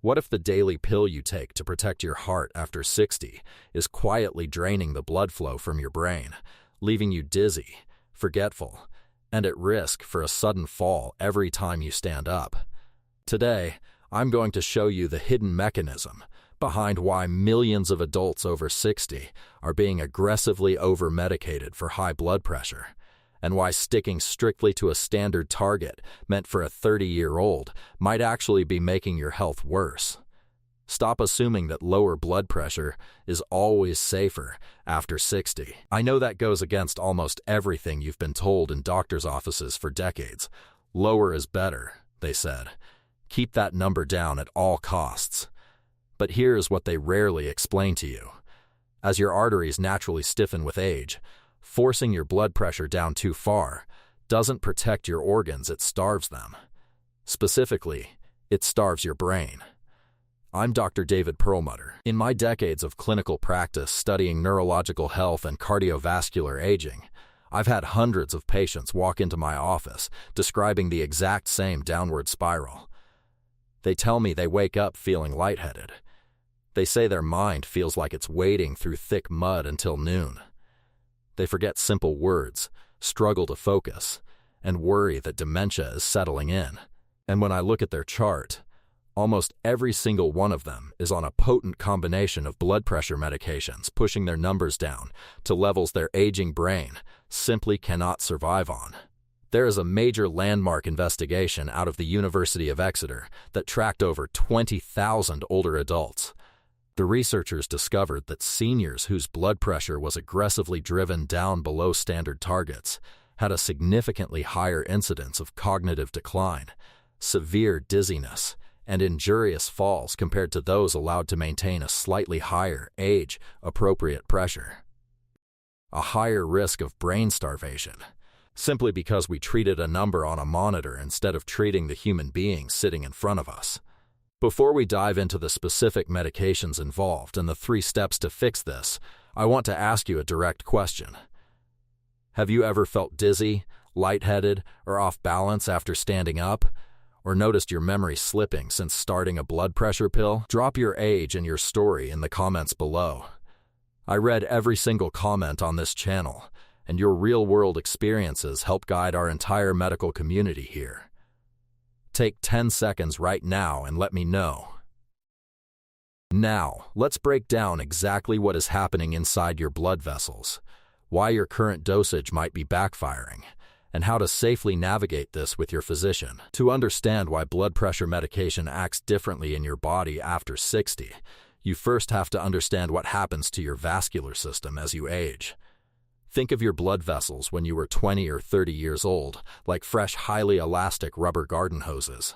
What if the daily pill you take to protect your heart after 60 is quietly draining the blood flow from your brain, leaving you dizzy, forgetful, and at risk for a sudden fall every time you stand up? Today, I'm going to show you the hidden mechanism behind why millions of adults over 60 are being aggressively over-medicated for high blood pressure, and why sticking strictly to a standard target meant for a 30-year-old might actually be making your health worse. Stop assuming that lower blood pressure is always safer after 60. I know that goes against almost everything you've been told in doctors' offices for decades. Lower is better, they said. Keep that number down at all costs. But here's what they rarely explain to you. As your arteries naturally stiffen with age, forcing your blood pressure down too far doesn't protect your organs, it starves them. Specifically, it starves your brain. I'm Dr. David Perlmutter. In my decades of clinical practice studying neurological health and cardiovascular aging, I've had hundreds of patients walk into my office describing the exact same downward spiral. They tell me they wake up feeling lightheaded. They say their mind feels like it's wading through thick mud until noon. They forget simple words, struggle to focus, and worry that dementia is settling in. And when I look at their chart, almost every single one of them is on a potent combination of blood pressure medications, pushing their numbers down to levels their aging brain simply cannot survive on. There is a major landmark investigation out of the University of Exeter that tracked over 20,000 older adults. The researchers discovered that seniors whose blood pressure was aggressively driven down below standard targets had a significantly higher incidence of cognitive decline, severe dizziness, and injurious falls compared to those allowed to maintain a slightly higher age-appropriate pressure. A higher risk of brain starvation, simply because we treated a number on a monitor instead of treating the human being sitting in front of us. Before we dive into the specific medications involved and the 3 steps to fix this, I want to ask you a direct question. Have you ever felt dizzy, lightheaded, or off balance after standing up? Or noticed your memory slipping since starting a blood pressure pill? Drop your age and your story in the comments below. I read every single comment on this channel, and your real-world experiences help guide our entire medical community here. Take 10 seconds right now and let me know. Now, let's break down exactly what is happening inside your blood vessels, why your current dosage might be backfiring, and how to safely navigate this with your physician. To understand why blood pressure medication acts differently in your body after 60, you first have to understand what happens to your vascular system as you age. Think of your blood vessels when you were 20 or 30 years old, like fresh, highly elastic rubber garden hoses.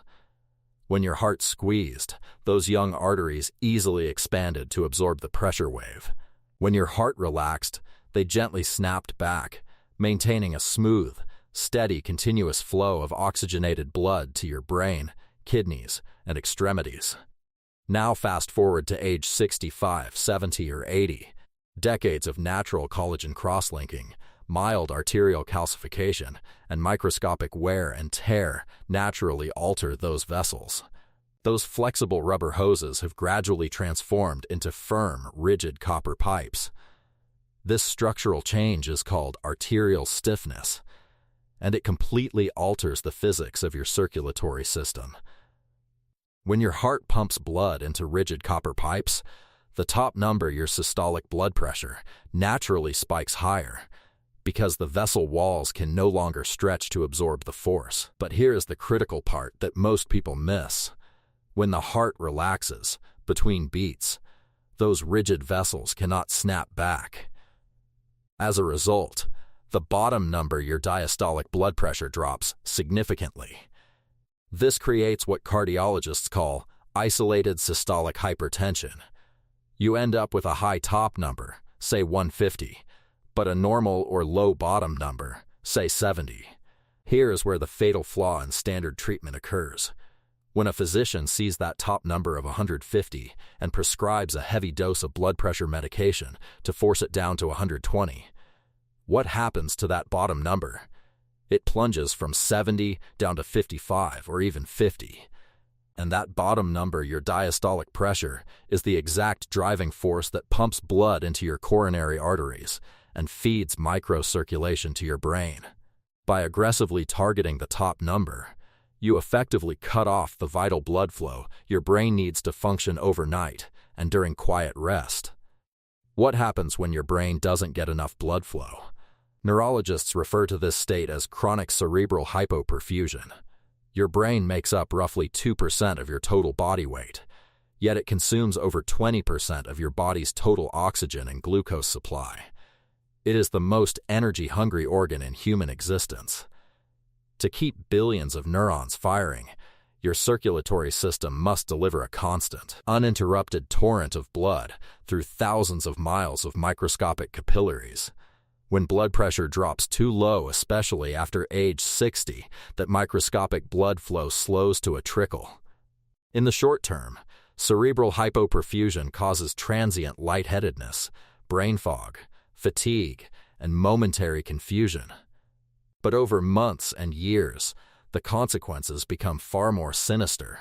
When your heart squeezed, those young arteries easily expanded to absorb the pressure wave. When your heart relaxed, they gently snapped back, maintaining a smooth, steady, continuous flow of oxygenated blood to your brain, kidneys, and extremities. Now fast forward to age 65, 70, or 80. Decades of natural collagen cross-linking, mild arterial calcification, and microscopic wear and tear naturally alter those vessels. Those flexible rubber hoses have gradually transformed into firm, rigid copper pipes. This structural change is called arterial stiffness, and it completely alters the physics of your circulatory system. When your heart pumps blood into rigid copper pipes, the top number, your systolic blood pressure, naturally spikes higher because the vessel walls can no longer stretch to absorb the force. But here is the critical part that most people miss. When the heart relaxes between beats, those rigid vessels cannot snap back. As a result, the bottom number, your diastolic blood pressure, drops significantly. This creates what cardiologists call isolated systolic hypertension. You end up with a high top number, say 150, but a normal or low bottom number, say 70. Here is where the fatal flaw in standard treatment occurs. When a physician sees that top number of 150 and prescribes a heavy dose of blood pressure medication to force it down to 120, what happens to that bottom number? It plunges from 70 down to 55 or even 50. And that bottom number, your diastolic pressure, is the exact driving force that pumps blood into your coronary arteries and feeds microcirculation to your brain. By aggressively targeting the top number, you effectively cut off the vital blood flow your brain needs to function overnight and during quiet rest. What happens when your brain doesn't get enough blood flow? Neurologists refer to this state as chronic cerebral hypoperfusion. Your brain makes up roughly 2% of your total body weight, yet it consumes over 20% of your body's total oxygen and glucose supply. It is the most energy-hungry organ in human existence. To keep billions of neurons firing, your circulatory system must deliver a constant, uninterrupted torrent of blood through thousands of miles of microscopic capillaries. When blood pressure drops too low, especially after age 60, that microscopic blood flow slows to a trickle. In the short term, cerebral hypoperfusion causes transient lightheadedness, brain fog, fatigue, and momentary confusion. But over months and years, the consequences become far more sinister.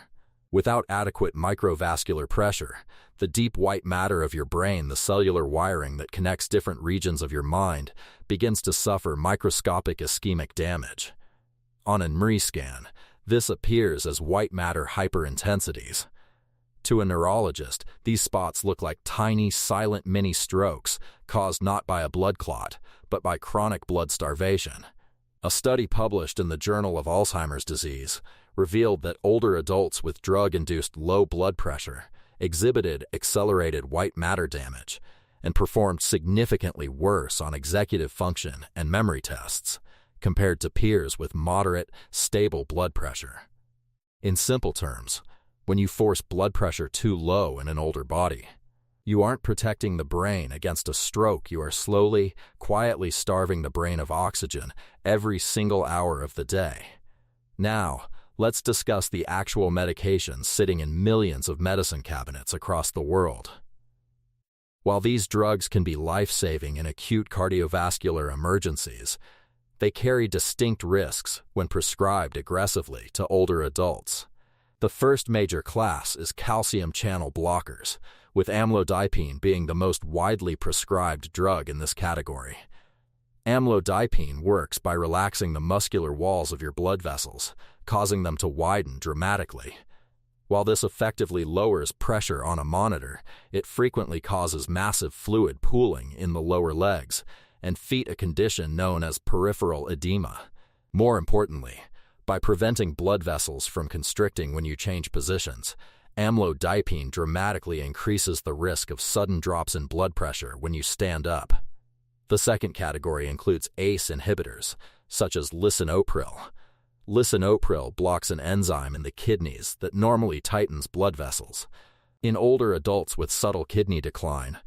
Without adequate microvascular pressure, the deep white matter of your brain, the cellular wiring that connects different regions of your mind, begins to suffer microscopic ischemic damage. On an MRI scan, this appears as white matter hyperintensities. To a neurologist, these spots look like tiny, silent mini-strokes caused not by a blood clot, but by chronic blood starvation. A study published in the Journal of Alzheimer's Disease revealed that older adults with drug-induced low blood pressure exhibited accelerated white matter damage and performed significantly worse on executive function and memory tests compared to peers with moderate, stable blood pressure. In simple terms, when you force blood pressure too low in an older body, you aren't protecting the brain against a stroke. You are slowly, quietly starving the brain of oxygen every single hour of the day. Now, let's discuss the actual medications sitting in millions of medicine cabinets across the world. While these drugs can be life-saving in acute cardiovascular emergencies, they carry distinct risks when prescribed aggressively to older adults. The first major class is calcium channel blockers, with amlodipine being the most widely prescribed drug in this category. Amlodipine works by relaxing the muscular walls of your blood vessels, causing them to widen dramatically. While this effectively lowers pressure on a monitor, it frequently causes massive fluid pooling in the lower legs and feet, a condition known as peripheral edema. More importantly, by preventing blood vessels from constricting when you change positions, amlodipine dramatically increases the risk of sudden drops in blood pressure when you stand up. The second category includes ACE inhibitors, such as lisinopril. Lisinopril blocks an enzyme in the kidneys that normally tightens blood vessels. In older adults with subtle kidney decline,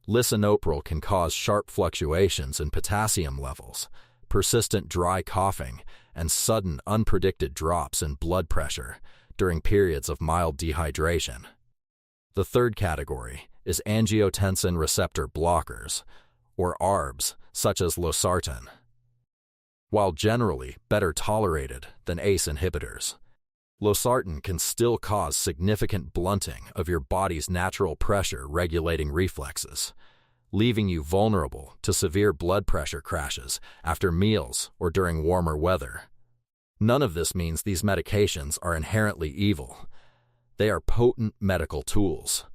lisinopril can cause sharp fluctuations in potassium levels, persistent dry coughing, and sudden, unpredicted drops in blood pressure during periods of mild dehydration. The third category is angiotensin receptor blockers, or ARBs, such as losartan. While generally better tolerated than ACE inhibitors, losartan can still cause significant blunting of your body's natural pressure-regulating reflexes, leaving you vulnerable to severe blood pressure crashes after meals or during warmer weather. None of this means these medications are inherently evil. They are potent medical tools.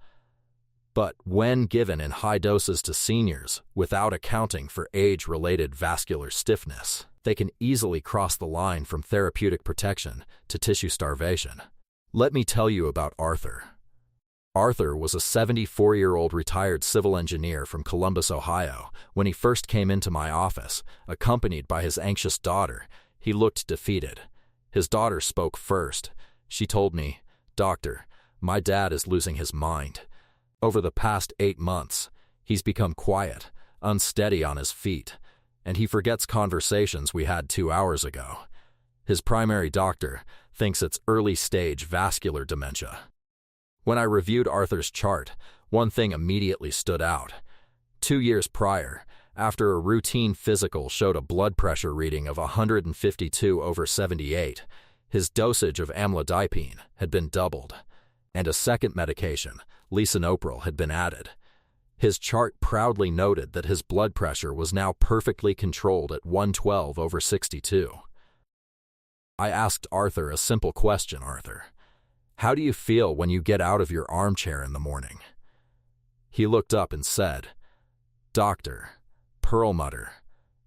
But when given in high doses to seniors without accounting for age-related vascular stiffness, they can easily cross the line from therapeutic protection to tissue starvation. Let me tell you about Arthur. Arthur was a 74-year-old retired civil engineer from Columbus, Ohio. When he first came into my office, accompanied by his anxious daughter, he looked defeated. His daughter spoke first. She told me, "Doctor, my dad is losing his mind. Over the past 8 months, he's become quiet, unsteady on his feet, and he forgets conversations we had 2 hours ago. His primary doctor thinks it's early-stage vascular dementia." When I reviewed Arthur's chart, one thing immediately stood out. 2 years prior, after a routine physical showed a blood pressure reading of 152/78, His dosage of amlodipine had been doubled, and a second medication, lisinopril, had been added. His chart proudly noted that his blood pressure was now perfectly controlled at 112/62. I asked Arthur a simple question. Arthur, how do you feel when you get out of your armchair in the morning? He looked up and said, Doctor, Perlmutter,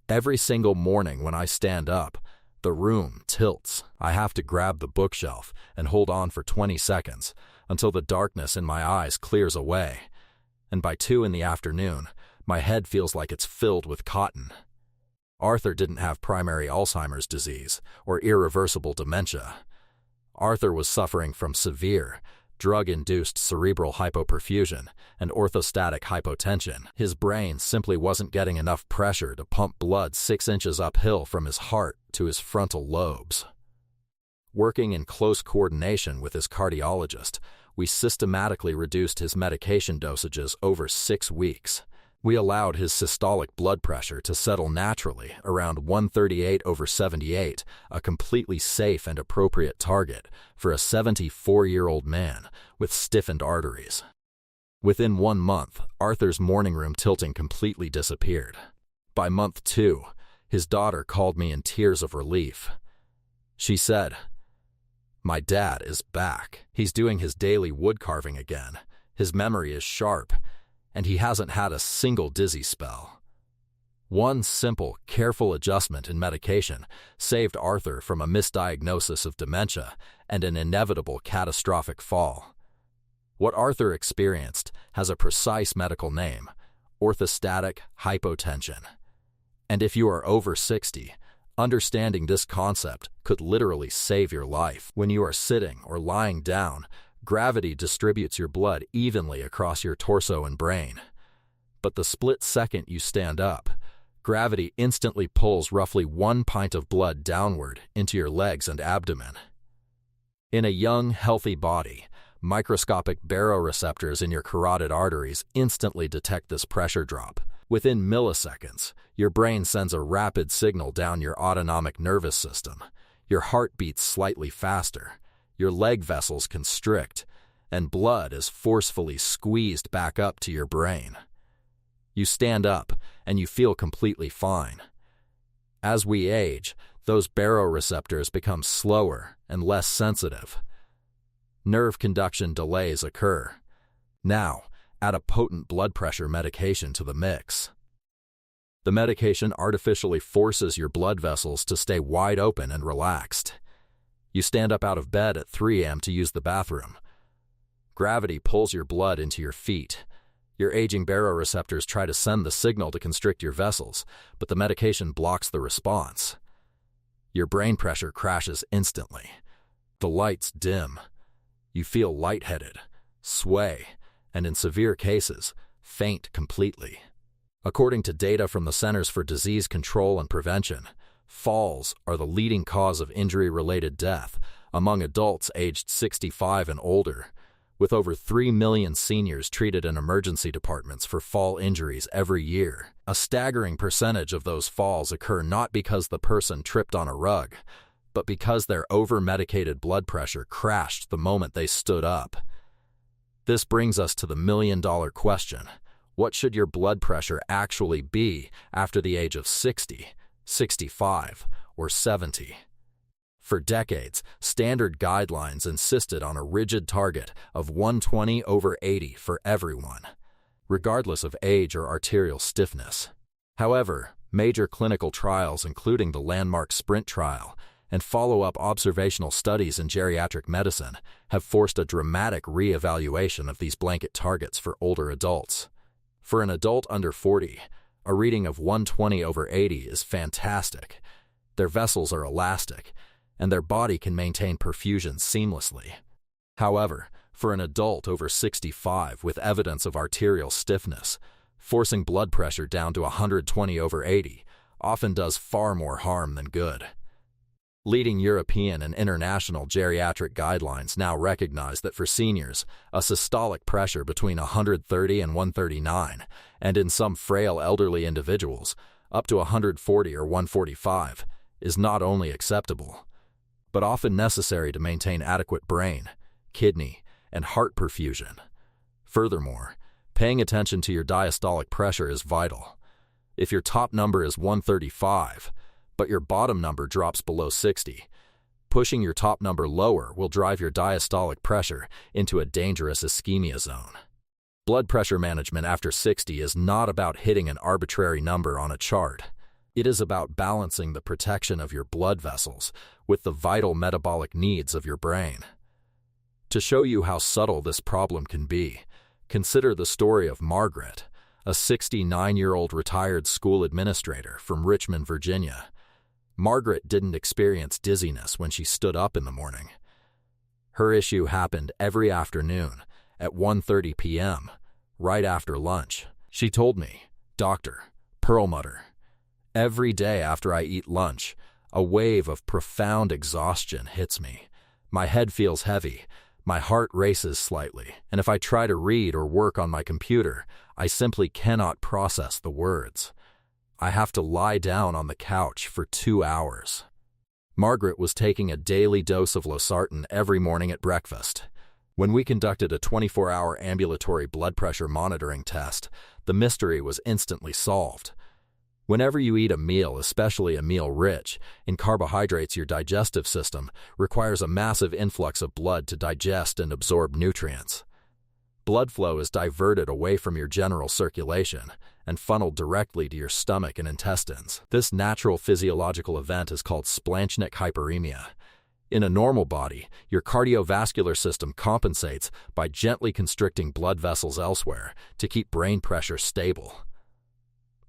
every single morning when I stand up, the room tilts. I have to grab the bookshelf and hold on for 20 seconds until the darkness in my eyes clears away, and by 2 in the afternoon, my head feels like it's filled with cotton. Arthur didn't have primary Alzheimer's disease or irreversible dementia. Arthur was suffering from severe, drug-induced cerebral hypoperfusion and orthostatic hypotension. His brain simply wasn't getting enough pressure to pump blood 6 inches uphill from his heart to his frontal lobes. Working in close coordination with his cardiologist, we systematically reduced his medication dosages over 6 weeks. We allowed his systolic blood pressure to settle naturally around 138/78, a completely safe and appropriate target for a 74-year-old man with stiffened arteries. Within 1 month, Arthur's morning room tilting completely disappeared. By month 2, his daughter called me in tears of relief. She said, "My dad is back. He's doing his daily wood carving again. His memory is sharp, and he hasn't had a single dizzy spell." One simple, careful adjustment in medication saved Arthur from a misdiagnosis of dementia and an inevitable catastrophic fall. What Arthur experienced has a precise medical name: orthostatic hypotension. And if you are over 60, understanding this concept could literally save your life. When you are sitting or lying down, gravity distributes your blood evenly across your torso and brain. But the split second you stand up, gravity instantly pulls roughly 1 pint of blood downward into your legs and abdomen. In a young, healthy body, microscopic baroreceptors in your carotid arteries instantly detect this pressure drop. Within milliseconds, your brain sends a rapid signal down your autonomic nervous system. Your heart beats slightly faster, your leg vessels constrict, and blood is forcefully squeezed back up to your brain. You stand up, and you feel completely fine. As we age, those baroreceptors become slower and less sensitive. Nerve conduction delays occur. Now, add a potent blood pressure medication to the mix. The medication artificially forces your blood vessels to stay wide open and relaxed. You stand up out of bed at 3 a.m. to use the bathroom. Gravity pulls your blood into your feet. Your aging baroreceptors try to send the signal to constrict your vessels, but the medication blocks the response. Your brain pressure crashes instantly. The lights dim. You feel lightheaded, sway, and in severe cases, faint completely. According to data from the Centers for Disease Control and Prevention, falls are the leading cause of injury-related death among adults aged 65 and older, with over 3 million seniors treated in emergency departments for fall injuries every year. A staggering percentage of those falls occur not because the person tripped on a rug, but because their over-medicated blood pressure crashed the moment they stood up. This brings us to the million-dollar question: what should your blood pressure actually be after the age of 60, 65, or 70? For decades, standard guidelines insisted on a rigid target of 120/80 for everyone, regardless of age or arterial stiffness. However, major clinical trials, including the landmark SPRINT trial and follow-up observational studies in geriatric medicine, have forced a dramatic re-evaluation of these blanket targets for older adults. For an adult under 40, a reading of 120/80 is fantastic. Their vessels are elastic, and their body can maintain perfusion seamlessly. However, for an adult over 65 with evidence of arterial stiffness, forcing blood pressure down to 120/80 often does far more harm than good. Leading European and international geriatric guidelines now recognize that for seniors, a systolic pressure between 130 and 139, and in some frail elderly individuals, up to 140 or 145, is not only acceptable, but often necessary to maintain adequate brain, kidney, and heart perfusion. Furthermore, paying attention to your diastolic pressure is vital. If your top number is 135, but your bottom number drops below 60, pushing your top number lower will drive your diastolic pressure into a dangerous ischemia zone. Blood pressure management after 60 is not about hitting an arbitrary number on a chart. It is about balancing the protection of your blood vessels with the vital metabolic needs of your brain. To show you how subtle this problem can be, consider the story of Margaret, a 69-year-old retired school administrator from Richmond, Virginia. Margaret didn't experience dizziness when she stood up in the morning. Her issue happened every afternoon at 1:30 p.m., right after lunch. She told me, "Doctor, Perlmutter, every day after I eat lunch, a wave of profound exhaustion hits me. My head feels heavy, my heart races slightly, and if I try to read or work on my computer, I simply cannot process the words. I have to lie down on the couch for 2 hours." Margaret was taking a daily dose of losartan every morning at breakfast. When we conducted a 24-hour ambulatory blood pressure monitoring test, the mystery was instantly solved. Whenever you eat a meal, especially a meal rich in carbohydrates, your digestive system requires a massive influx of blood to digest and absorb nutrients. Blood flow is diverted away from your general circulation and funneled directly to your stomach and intestines. This natural physiological event is called splanchnic hyperemia. In a normal body, your cardiovascular system compensates by gently constricting blood vessels elsewhere to keep brain pressure stable.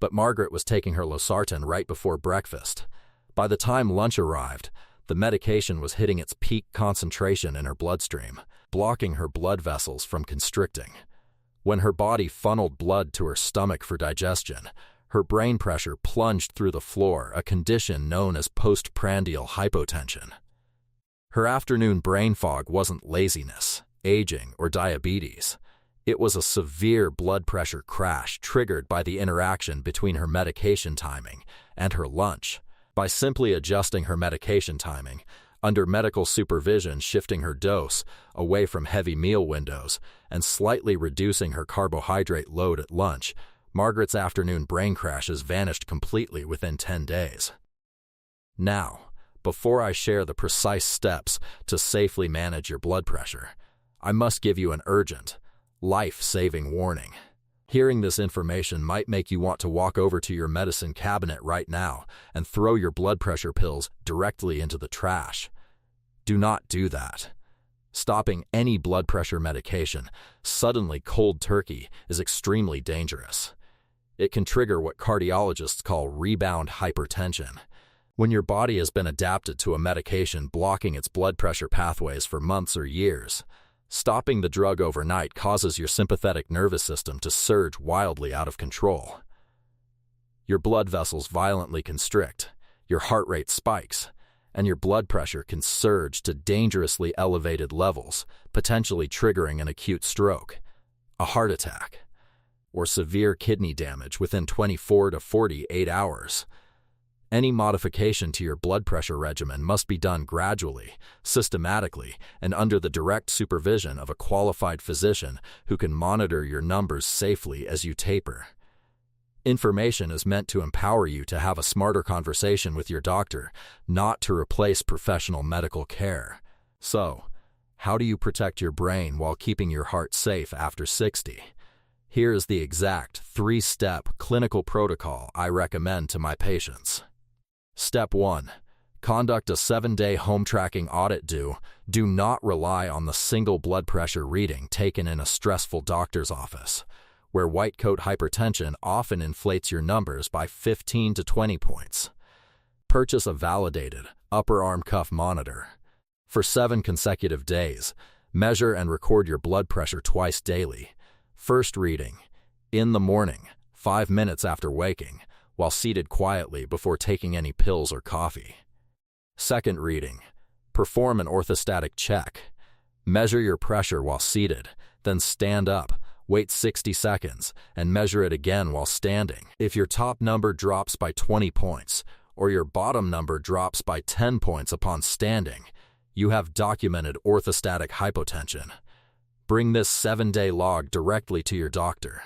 But Margaret was taking her losartan right before breakfast. By the time lunch arrived, the medication was hitting its peak concentration in her bloodstream, blocking her blood vessels from constricting. When her body funneled blood to her stomach for digestion, her brain pressure plunged through the floor, a condition known as postprandial hypotension. Her afternoon brain fog wasn't laziness, aging, or diabetes. It was a severe blood pressure crash triggered by the interaction between her medication timing and her lunch. By simply adjusting her medication timing, under medical supervision, shifting her dose away from heavy meal windows, and slightly reducing her carbohydrate load at lunch, Margaret's afternoon brain crashes vanished completely within 10 days. Now, before I share the precise steps to safely manage your blood pressure, I must give you an urgent, life-saving warning. Hearing this information might make you want to walk over to your medicine cabinet right now and throw your blood pressure pills directly into the trash. Do not do that. Stopping any blood pressure medication suddenly cold turkey is extremely dangerous. It can trigger what cardiologists call rebound hypertension. When your body has been adapted to a medication blocking its blood pressure pathways for months or years, stopping the drug overnight causes your sympathetic nervous system to surge wildly out of control. Your blood vessels violently constrict, your heart rate spikes, and your blood pressure can surge to dangerously elevated levels, potentially triggering an acute stroke, a heart attack, or severe kidney damage within 24 to 48 hours. Any modification to your blood pressure regimen must be done gradually, systematically, and under the direct supervision of a qualified physician who can monitor your numbers safely as you taper. Information is meant to empower you to have a smarter conversation with your doctor, not to replace professional medical care. So, how do you protect your brain while keeping your heart safe after 60? Here is the exact 3-step clinical protocol I recommend to my patients. Step 1. Conduct a 7-day home tracking audit. Do not rely on the single blood pressure reading taken in a stressful doctor's office, where white coat hypertension often inflates your numbers by 15 to 20 points. Purchase a validated upper arm cuff monitor. For 7 consecutive days, measure and record your blood pressure twice daily. First reading, in the morning, 5 minutes after waking, while seated quietly before taking any pills or coffee. Second reading, perform an orthostatic check. Measure your pressure while seated, then stand up, wait 60 seconds, and measure it again while standing. If your top number drops by 20 points, or your bottom number drops by 10 points upon standing, You have documented orthostatic hypotension. Bring this 7-day log directly to your doctor.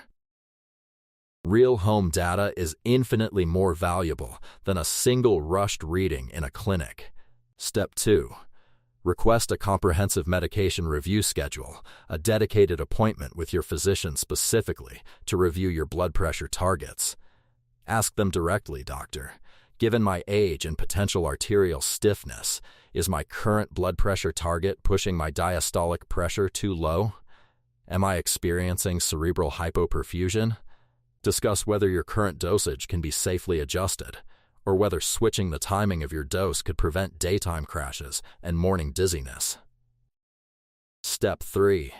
Real home data is infinitely more valuable than a single rushed reading in a clinic. Step 2. Request a comprehensive medication review schedule, a dedicated appointment with your physician specifically to review your blood pressure targets. Ask them directly, "Doctor, given my age and potential arterial stiffness, is my current blood pressure target pushing my diastolic pressure too low? Am I experiencing cerebral hypoperfusion?" Discuss whether your current dosage can be safely adjusted, or whether switching the timing of your dose could prevent daytime crashes and morning dizziness. Step 3.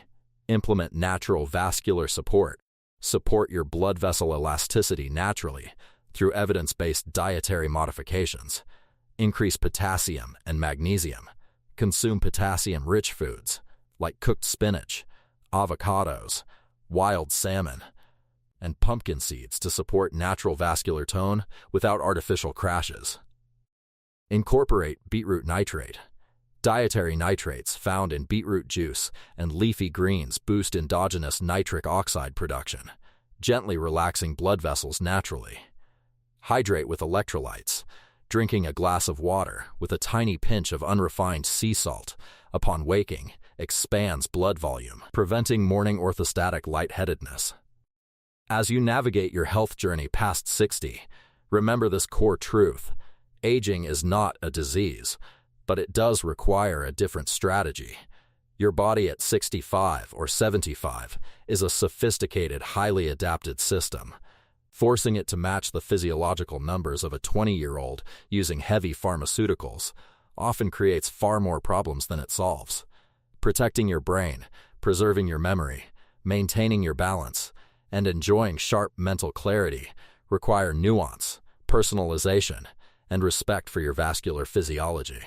Implement natural vascular support. Support your blood vessel elasticity naturally through evidence-based dietary modifications. Increase potassium and magnesium. Consume potassium-rich foods like cooked spinach, avocados, wild salmon, and pumpkin seeds to support natural vascular tone without artificial crashes. Incorporate beetroot nitrate. Dietary nitrates found in beetroot juice and leafy greens boost endogenous nitric oxide production, gently relaxing blood vessels naturally. Hydrate with electrolytes. Drinking a glass of water with a tiny pinch of unrefined sea salt upon waking expands blood volume, preventing morning orthostatic lightheadedness. As you navigate your health journey past 60, remember this core truth: aging is not a disease, but it does require a different strategy. Your body at 65 or 75 is a sophisticated, highly adapted system. Forcing it to match the physiological numbers of a 20-year-old using heavy pharmaceuticals often creates far more problems than it solves. Protecting your brain, preserving your memory, maintaining your balance, and enjoying sharp mental clarity require nuance, personalization, and respect for your vascular physiology.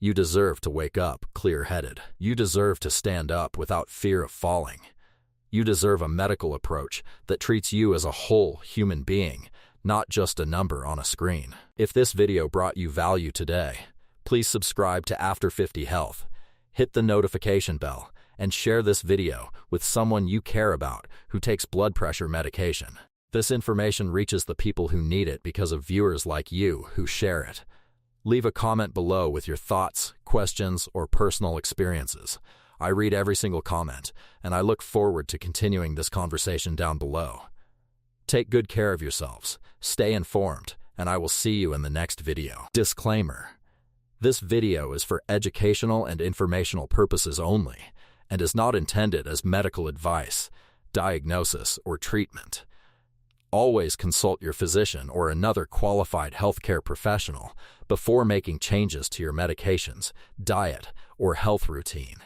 You deserve to wake up clear-headed. You deserve to stand up without fear of falling. You deserve a medical approach that treats you as a whole human being, not just a number on a screen. If this video brought you value today, please subscribe to After 50 Health, hit the notification bell, and share this video with someone you care about who takes blood pressure medication. This information reaches the people who need it because of viewers like you who share it. Leave a comment below with your thoughts, questions, or personal experiences. I read every single comment, and I look forward to continuing this conversation down below. Take good care of yourselves, stay informed, and I will see you in the next video. Disclaimer: this video is for educational and informational purposes only, and is not intended as medical advice, diagnosis, or treatment. Always consult your physician or another qualified healthcare professional before making changes to your medications, diet, or health routine.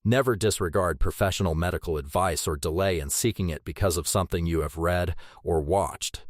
Never disregard professional medical advice or delay in seeking it because of something you have read or watched.